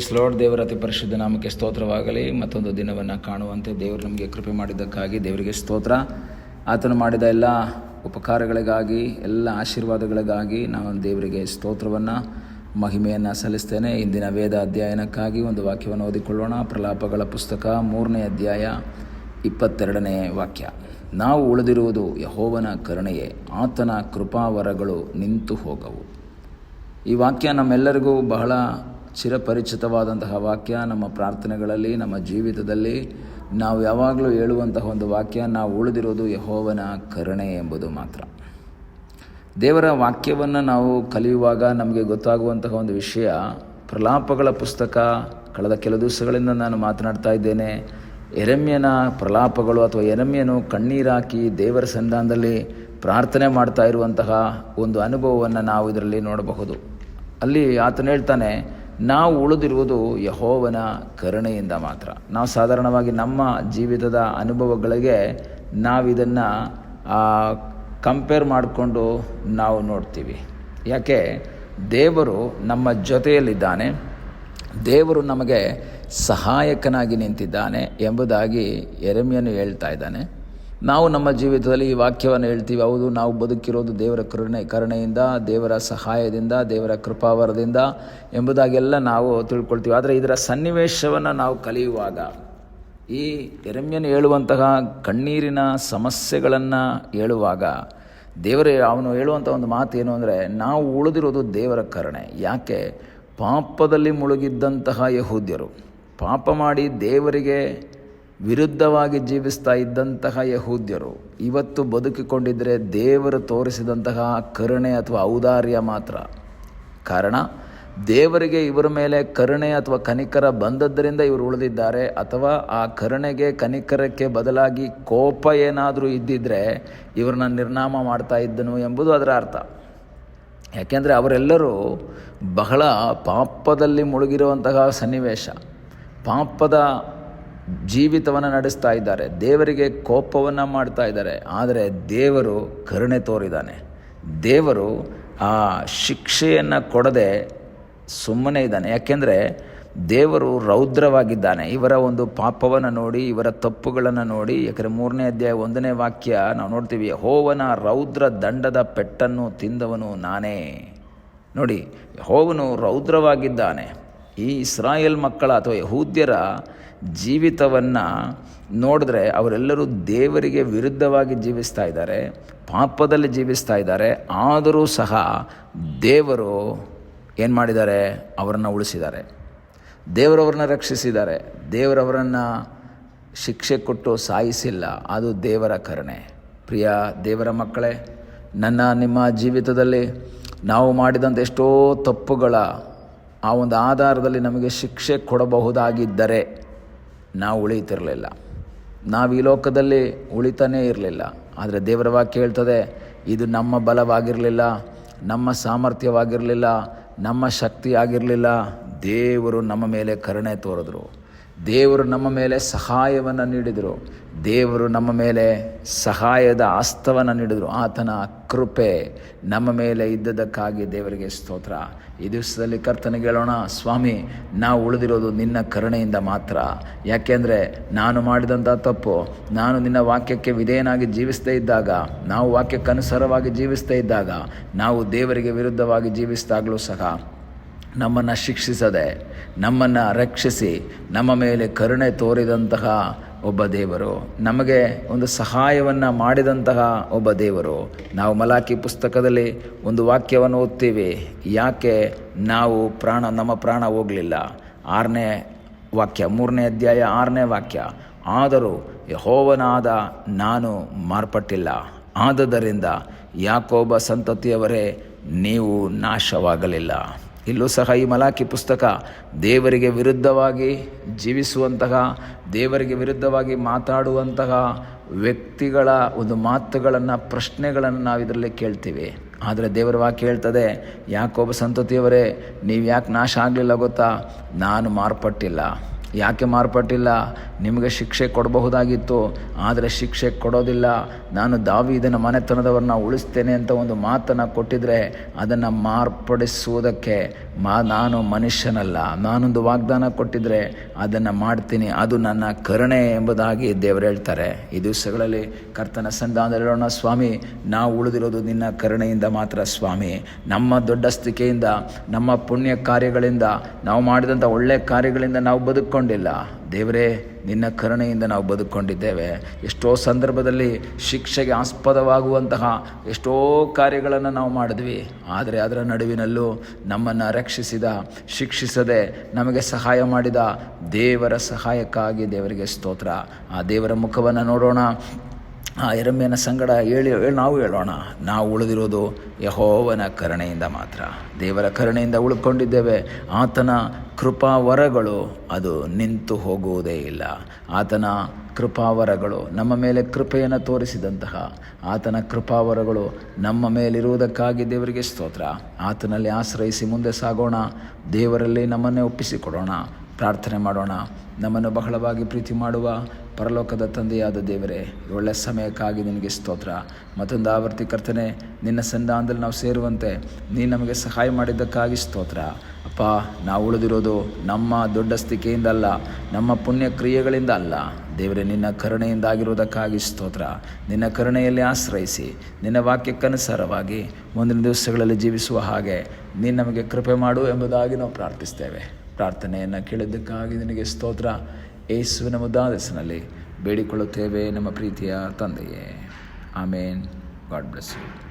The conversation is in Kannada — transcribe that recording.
ಸ್ಲೋಡ್ ದೇವರ ಅತಿ ಪರಿಶುದ್ಧ ನಾಮಕ್ಕೆ ಸ್ತೋತ್ರವಾಗಲಿ. ಮತ್ತೊಂದು ದಿನವನ್ನು ಕಾಣುವಂತೆ ದೇವರು ನಮಗೆ ಕೃಪೆ ಮಾಡಿದ್ದಕ್ಕಾಗಿ ದೇವರಿಗೆ ಸ್ತೋತ್ರ. ಆತನು ಮಾಡಿದ ಎಲ್ಲ ಉಪಕಾರಗಳಿಗಾಗಿ, ಎಲ್ಲ ಆಶೀರ್ವಾದಗಳಿಗಾಗಿ ನಾನು ದೇವರಿಗೆ ಸ್ತೋತ್ರವನ್ನು, ಮಹಿಮೆಯನ್ನು ಸಲ್ಲಿಸ್ತೇನೆ. ಇಂದಿನ ವೇದ ಅಧ್ಯಯನಕ್ಕಾಗಿ ಒಂದು ವಾಕ್ಯವನ್ನು ಓದಿಕೊಳ್ಳೋಣ. ಪ್ರಲಾಪಗಳ ಪುಸ್ತಕ 3ನೇ ಅಧ್ಯಾಯ 22ನೇ ವಾಕ್ಯ. ನಾವು ಉಳಿದಿರುವುದು ಯೆಹೋವನ ಕರುಣೆಯೇ, ಆತನ ಕೃಪಾವರಗಳು ನಿಂತು ಹೋಗವು. ಈ ವಾಕ್ಯ ನಮ್ಮೆಲ್ಲರಿಗೂ ಬಹಳ ಚಿರಪರಿಚಿತವಾದಂತಹ ವಾಕ್ಯ. ನಮ್ಮ ಪ್ರಾರ್ಥನೆಗಳಲ್ಲಿ, ನಮ್ಮ ಜೀವಿತದಲ್ಲಿ ನಾವು ಯಾವಾಗಲೂ ಹೇಳುವಂತಹ ಒಂದು ವಾಕ್ಯ, ನಾವು ಉಳಿದಿರೋದು ಯೆಹೋವನ ಕರುಣೆ ಎಂಬುದು ಮಾತ್ರ. ದೇವರ ವಾಕ್ಯವನ್ನು ನಾವು ಕಲಿಯುವಾಗ ನಮಗೆ ಗೊತ್ತಾಗುವಂತಹ ಒಂದು ವಿಷಯ, ಪ್ರಲಾಪಗಳ ಪುಸ್ತಕ ಕಳೆದ ಕೆಲ ದಿವಸಗಳಿಂದ ನಾನು ಮಾತನಾಡ್ತಾ ಇದ್ದೇನೆ. ಯೆರೆಮ್ಯನ ಪ್ರಲಾಪಗಳು ಅಥವಾ ಯೆರೆಮ್ಯನು ಕಣ್ಣೀರಾಕಿ ದೇವರ ಸನ್ನಿಧಾನದಲ್ಲಿ ಪ್ರಾರ್ಥನೆ ಮಾಡ್ತಾ ಇರುವಂತಹ ಒಂದು ಅನುಭವವನ್ನು ನಾವು ಇದರಲ್ಲಿ ನೋಡಬಹುದು. ಅಲ್ಲಿ ಆತನು ಹೇಳ್ತಾನೆ, ನಾವು ಉಳಿದಿರುವುದು ಯೆಹೋವನ ಕರುಣೆಯಿಂದ ಮಾತ್ರ. ನಾವು ಸಾಧಾರಣವಾಗಿ ನಮ್ಮ ಜೀವಿತದ ಅನುಭವಗಳಿಗೆ ನಾವಿದನ್ನು ಕಂಪೇರ್ ಮಾಡಿಕೊಂಡು ನಾವು ನೋಡ್ತೀವಿ. ಯಾಕೆ? ದೇವರು ನಮ್ಮ ಜೊತೆಯಲ್ಲಿದ್ದಾನೆ, ದೇವರು ನಮಗೆ ಸಹಾಯಕನಾಗಿ ನಿಂತಿದ್ದಾನೆ ಎಂಬುದಾಗಿ ಯೆರೆಮ್ಯನು ಹೇಳ್ತಾ ಇದ್ದಾನೆ. ನಾವು ನಮ್ಮ ಜೀವಿತದಲ್ಲಿ ಈ ವಾಕ್ಯವನ್ನು ಹೇಳ್ತೀವಿ. ಹೌದು, ನಾವು ಬದುಕಿರೋದು ದೇವರ ಕರುಣೆಯಿಂದ, ದೇವರ ಸಹಾಯದಿಂದ, ದೇವರ ಕೃಪಾವರದಿಂದ ಎಂಬುದಾಗೆಲ್ಲ ನಾವು ತಿಳ್ಕೊಳ್ತೀವಿ. ಆದರೆ ಇದರ ಸನ್ನಿವೇಶವನ್ನು ನಾವು ಕಲಿಯುವಾಗ, ಈ ಯೆರೆಮ್ಯನು ಹೇಳುವಂತಹ ಕಣ್ಣೀರಿನ ಸಮಸ್ಯೆಗಳನ್ನು ಹೇಳುವಾಗ ಅವನು ಹೇಳುವಂಥ ಒಂದು ಮಾತು ಏನು ಅಂದರೆ, ನಾವು ಉಳಿದಿರೋದು ದೇವರ ಕರುಣೆ. ಯಾಕೆ? ಪಾಪದಲ್ಲಿ ಮುಳುಗಿದ್ದಂತಹ ಯಹೂದ್ಯರು, ಪಾಪ ಮಾಡಿ ದೇವರಿಗೆ ವಿರುದ್ಧವಾಗಿ ಜೀವಿಸ್ತಾ ಇದ್ದಂತಹ ಯಹೂದ್ಯರು ಇವತ್ತು ಬದುಕಿಕೊಂಡಿದ್ದರೆ ದೇವರು ತೋರಿಸಿದಂತಹ ಕರುಣೆ ಅಥವಾ ಔದಾರ್ಯ ಮಾತ್ರ. ಕಾರಣ, ದೇವರಿಗೆ ಇವರ ಮೇಲೆ ಕರುಣೆ ಅಥವಾ ಕನಿಕರ ಬಂದದ್ದರಿಂದ ಇವರು ಉಳಿದಿದ್ದಾರೆ. ಅಥವಾ ಆ ಕರುಣೆಗೆ ಕನಿಕರಕ್ಕೆ ಬದಲಾಗಿ ಕೋಪ ಏನಾದರೂ ಇದ್ದಿದ್ದರೆ ಇವ್ರನ್ನ ನಿರ್ನಾಮ ಮಾಡ್ತಾ ಇದ್ದನು ಎಂಬುದು ಅದರ ಅರ್ಥ. ಯಾಕೆಂದರೆ ಅವರೆಲ್ಲರೂ ಬಹಳ ಪಾಪದಲ್ಲಿ ಮುಳುಗಿರುವಂತಹ ಸನ್ನಿವೇಶ, ಪಾಪದ ಜೀವಿತವನ್ನು ನಡೆಸ್ತಾ ಇದ್ದಾರೆ, ದೇವರಿಗೆ ಕೋಪವನ್ನು ಮಾಡ್ತಾ ಇದ್ದಾರೆ. ಆದರೆ ದೇವರು ಕರುಣೆ ತೋರಿದ್ದಾನೆ. ದೇವರು ಆ ಶಿಕ್ಷೆಯನ್ನು ಕೊಡದೆ ಸುಮ್ಮನೆ ಇದ್ದಾನೆ. ಯಾಕೆಂದರೆ ದೇವರು ರೌದ್ರವಾಗಿದ್ದಾನೆ. ಇವರ ಒಂದು ಪಾಪವನ್ನು ನೋಡಿ, ಇವರ ತಪ್ಪುಗಳನ್ನು ನೋಡಿ, ಯಾಕಂದರೆ 3ನೇ ಅಧ್ಯಾಯ 1ನೇ ವಾಕ್ಯ ನಾವು ನೋಡ್ತೀವಿ, ಯೆಹೋವನ ರೌದ್ರ ದಂಡದ ಪೆಟ್ಟನ್ನು ತಿಂದವನು ನಾನೇ. ನೋಡಿ, ಯೆಹೋವನು ರೌದ್ರವಾಗಿದ್ದಾನೆ. ಈ ಇಸ್ರಾಯೇಲ್ ಮಕ್ಕಳ ಅಥವಾ ಯಹೂದ್ಯರ ಜೀವಿತವನ್ನು ನೋಡಿದ್ರೆ ಅವರೆಲ್ಲರೂ ದೇವರಿಗೆ ವಿರುದ್ಧವಾಗಿ ಜೀವಿಸ್ತಾ ಇದ್ದಾರೆ, ಪಾಪದಲ್ಲಿ ಜೀವಿಸ್ತಾ ಇದ್ದಾರೆ. ಆದರೂ ಸಹ ದೇವರು ಏನು ಮಾಡಿದ್ದಾರೆ? ಅವರನ್ನು ಉಳಿಸಿದ್ದಾರೆ, ದೇವರವ್ರನ್ನ ರಕ್ಷಿಸಿದ್ದಾರೆ. ದೇವರವರನ್ನು ಶಿಕ್ಷೆ ಕೊಟ್ಟು ಸಾಯಿಸಿಲ್ಲ. ಅದು ದೇವರ ಕರುಣೆ. ಪ್ರಿಯ ದೇವರ ಮಕ್ಕಳೇ, ನಿಮ್ಮ ಜೀವಿತದಲ್ಲಿ ನಾವು ಮಾಡಿದಂಥ ಎಷ್ಟೋ ತಪ್ಪುಗಳ ಆ ಒಂದು ಆಧಾರದಲ್ಲಿ ನಮಗೆ ಶಿಕ್ಷೆ ಕೊಡಬಹುದಾಗಿದ್ದರೆ ನಾವು ಉಳಿತಿರಲಿಲ್ಲ, ನಾವು ಈ ಲೋಕದಲ್ಲಿ ಉಳಿತಾನೇ ಇರಲಿಲ್ಲ. ಆದರೆ ದೇವರ ವಾಕ್ಯ ಹೇಳ್ತದೆ, ಇದು ನಮ್ಮ ಬಲವಾಗಿರಲಿಲ್ಲ, ನಮ್ಮ ಸಾಮರ್ಥ್ಯವಾಗಿರಲಿಲ್ಲ, ನಮ್ಮ ಶಕ್ತಿ ಆಗಿರಲಿಲ್ಲ. ದೇವರು ನಮ್ಮ ಮೇಲೆ ಕರುಣೆ ತೋರಿದ್ರು, ದೇವರು ನಮ್ಮ ಮೇಲೆ ಸಹಾಯವನ್ನು ನೀಡಿದರು, ದೇವರು ನಮ್ಮ ಮೇಲೆ ಸಹಾಯದ ಹಸ್ತವನ್ನು ನೀಡಿದರು. ಆತನ ಕೃಪೆ ನಮ್ಮ ಮೇಲೆ ಇದ್ದದಕ್ಕಾಗಿ ದೇವರಿಗೆ ಸ್ತೋತ್ರ. ಈ ದಿವಸದಲ್ಲಿ ಕರ್ತನಿಗೆ ಹೇಳೋಣ, ಸ್ವಾಮಿ, ನಾವು ಉಳಿದಿರೋದು ನಿನ್ನ ಕರುಣೆಯಿಂದ ಮಾತ್ರ. ಯಾಕೆಂದರೆ ನಾನು ಮಾಡಿದಂಥ ತಪ್ಪು, ನಾನು ನಿನ್ನ ವಾಕ್ಯಕ್ಕೆ ವಿಧೇಯನಾಗಿ ಜೀವಿಸದೇ ಇದ್ದಾಗ, ನಾವು ವಾಕ್ಯಕ್ಕನುಸಾರವಾಗಿ ಜೀವಿಸದೇ ಇದ್ದಾಗ, ನಾವು ದೇವರಿಗೆ ವಿರುದ್ಧವಾಗಿ ಜೀವಿಸಿದಾಗಲೂ ಸಹ ನಮ್ಮನ್ನು ಶಿಕ್ಷಿಸದೆ, ನಮ್ಮನ್ನು ರಕ್ಷಿಸಿ, ನಮ್ಮ ಮೇಲೆ ಕರುಣೆ ತೋರಿದಂತಹ ಒಬ್ಬ ದೇವರು, ನಮಗೆ ಒಂದು ಸಹಾಯವನ್ನು ಮಾಡಿದಂತಹ ಒಬ್ಬ ದೇವರು. ನಾವು ಮಲಾಕಿ ಪುಸ್ತಕದಲ್ಲಿ ಒಂದು ವಾಕ್ಯವನ್ನು ಓದ್ತೀವಿ. ಯಾಕೆ ನಾವು ನಮ್ಮ ಪ್ರಾಣ ಹೋಗಲಿಲ್ಲ? 6ನೇ ವಾಕ್ಯ, 3ನೇ ಅಧ್ಯಾಯ 6ನೇ ವಾಕ್ಯ. ಆದರೂ ಯೆಹೋವನಾದ ನಾನು ಮಾರ್ಪಟ್ಟಿಲ್ಲ, ಆದುದರಿಂದ ಯಾಕೋಬ ಸಂತತಿಯವರೇ ನೀವು ನಾಶವಾಗಲಿಲ್ಲ. ಇಲ್ಲೂ ಸಹ ಈ ಮಲಾಕಿ ಪುಸ್ತಕ ದೇವರಿಗೆ ವಿರುದ್ಧವಾಗಿ ಜೀವಿಸುವಂತಹ, ದೇವರಿಗೆ ವಿರುದ್ಧವಾಗಿ ಮಾತಾಡುವಂತಹ ವ್ಯಕ್ತಿಗಳ ಒಂದು ಮಾತುಗಳನ್ನು, ಪ್ರಶ್ನೆಗಳನ್ನು ನಾವು ಇದರಲ್ಲಿ ಕೇಳ್ತೀವಿ. ಆದರೆ ದೇವರ ವಾಕ್ಯ ಹೇಳ್ತದೆ, ಯಾಕೋಬ ಸಂತತಿಯವರೇ ನೀವು ಯಾಕೆ ನಾಶ ಆಗಲಿಲ್ಲ ಗೊತ್ತಾ? ನಾನು ಮಾರ್ಪಟ್ಟಿಲ್ಲ. ಯಾಕೆ ಮಾರ್ಪಟ್ಟಿಲ್ಲ? ನಿಮಗೆ ಶಿಕ್ಷೆ ಕೊಡಬಹುದಾಗಿತ್ತು, ಆದರೆ ಶಿಕ್ಷೆ ಕೊಡೋದಿಲ್ಲ. ನಾನು ದಾವೀದನ ಮನೆತನದವ್ರನ್ನ ಉಳಿಸ್ತೇನೆ ಅಂತ ಒಂದು ಮಾತನ್ನು ಕೊಟ್ಟಿದ್ರೆ ಅದನ್ನು ಮಾರ್ಪಡಿಸುವುದಕ್ಕೆ ನಾನು ಮನುಷ್ಯನಲ್ಲ. ನಾನೊಂದು ವಾಗ್ದಾನ ಕೊಟ್ಟಿದ್ರೆ ಅದನ್ನು ಮಾಡ್ತೀನಿ, ಅದು ನನ್ನ ಕರುಣೆ ಎಂಬುದಾಗಿ ದೇವರು ಹೇಳ್ತಾರೆ. ಈ ದಿವಸಗಳಲ್ಲಿ ಕರ್ತನ ಸನ್ನಿಧಾನದಲ್ಲಿ ಹೇಳೋಣ, ಸ್ವಾಮಿ ನಾವು ಉಳಿದಿರೋದು ನಿನ್ನ ಕರುಣೆಯಿಂದ ಮಾತ್ರ ಸ್ವಾಮಿ. ನಮ್ಮ ದೊಡ್ಡಸ್ತಿಕೆಯಿಂದ, ನಮ್ಮ ಪುಣ್ಯ ಕಾರ್ಯಗಳಿಂದ, ನಾವು ಮಾಡಿದಂಥ ಒಳ್ಳೆಯ ಕಾರ್ಯಗಳಿಂದ ನಾವು ಬದುಕೊಂಡಿಲ್ಲ ದೇವರೇ, ನಿನ್ನ ಕರುಣೆಯಿಂದ ನಾವು ಬದುಕೊಂಡಿದ್ದೇವೆ. ಎಷ್ಟೋ ಸಂದರ್ಭದಲ್ಲಿ ಶಿಕ್ಷೆಗೆ ಆಸ್ಪದವಾಗುವಂತಹ ಎಷ್ಟೋ ಕಾರ್ಯಗಳನ್ನು ನಾವು ಮಾಡಿದ್ವಿ, ಆದರೆ ಅದರ ನಡುವಿನಲ್ಲೂ ನಮ್ಮನ್ನು ರಕ್ಷಿಸಿದ, ಶಿಕ್ಷಿಸದೆ ನಮಗೆ ಸಹಾಯ ಮಾಡಿದ ದೇವರ ಸಹಾಯಕ್ಕಾಗಿ ದೇವರಿಗೆ ಸ್ತೋತ್ರ. ಆ ದೇವರ ಮುಖವನ್ನು ನೋಡೋಣ. ಆ ಯೆರೆಮೀಯನ ಸಂಗಡ ನಾವು ಹೇಳೋಣ, ನಾವು ಉಳಿದಿರೋದು ಯೆಹೋವನ ಕರುಣೆಯಿಂದ ಮಾತ್ರ. ದೇವರ ಕರುಣೆಯಿಂದ ಉಳ್ಕೊಂಡಿದ್ದೇವೆ. ಆತನ ಕೃಪಾವರಗಳು ಅದು ನಿಂತು ಹೋಗುವುದೇ ಇಲ್ಲ. ಆತನ ಕೃಪಾವರಗಳು ನಮ್ಮ ಮೇಲೆ ಕೃಪೆಯನ್ನು ತೋರಿಸಿದಂತಹ ಆತನ ಕೃಪಾವರಗಳು ನಮ್ಮ ಮೇಲಿರುವುದಕ್ಕಾಗಿ ದೇವರಿಗೆ ಸ್ತೋತ್ರ. ಆತನಲ್ಲಿ ಆಶ್ರಯಿಸಿ ಮುಂದೆ ಸಾಗೋಣ. ದೇವರಲ್ಲಿ ನಮ್ಮನ್ನೇ ಒಪ್ಪಿಸಿಕೊಡೋಣ. ಪ್ರಾರ್ಥನೆ ಮಾಡೋಣ. ನಮ್ಮನ್ನು ಬಹಳವಾಗಿ ಪ್ರೀತಿ ಮಾಡುವ ಪರಲೋಕದ ತಂದೆಯಾದ ದೇವರೇ, ಒಳ್ಳೆಯ ಸಮಯಕ್ಕಾಗಿ ನಿನಗೆ ಸ್ತೋತ್ರ. ಮತ್ತೊಂದು ಆವರ್ತಿ ಕರ್ತನೆ, ನಿನ್ನ ಸನ್ನಿಧಾನದಲ್ಲಿ ನಾವು ಸೇರುವಂತೆ ನೀನು ನಮಗೆ ಸಹಾಯ ಮಾಡಿದ್ದಕ್ಕಾಗಿ ಸ್ತೋತ್ರ. ಅಪ್ಪ, ನಾವು ಉಳಿದಿರೋದು ನಮ್ಮ ದೊಡ್ಡಸ್ತಿಕೆಯಿಂದ ಅಲ್ಲ, ನಮ್ಮ ಪುಣ್ಯ ಕ್ರಿಯೆಗಳಿಂದ ಅಲ್ಲ ದೇವರೇ, ನಿನ್ನ ಕರುಣೆಯಿಂದಾಗಿರುವುದಕ್ಕಾಗಿ ಸ್ತೋತ್ರ. ನಿನ್ನ ಕರುಣೆಯಲ್ಲಿ ಆಶ್ರಯಿಸಿ ನಿನ್ನ ವಾಕ್ಯಕ್ಕನುಸಾರವಾಗಿ ಮುಂದಿನ ದಿವಸಗಳಲ್ಲಿ ಜೀವಿಸುವ ಹಾಗೆ ನೀನು ನಮಗೆ ಕೃಪೆ ಮಾಡು ಎಂಬುದಾಗಿ ನಾವು ಪ್ರಾರ್ಥಿಸ್ತೇವೆ. ಪ್ರಾರ್ಥನೆಯನ್ನು ಕೇಳಿದ್ದಕ್ಕಾಗಿ ನಿನಗೆ ಸ್ತೋತ್ರ. ಯೇಸುವಿನ ಮುದ್ದಾದ ಹೆಸರಿನಲ್ಲಿ ಬೇಡಿಕೊಳ್ಳುತ್ತೇವೆ ನಮ್ಮ ಪ್ರೀತಿಯ ತಂದೆಯೇ. ಆಮೇನ್. God bless you.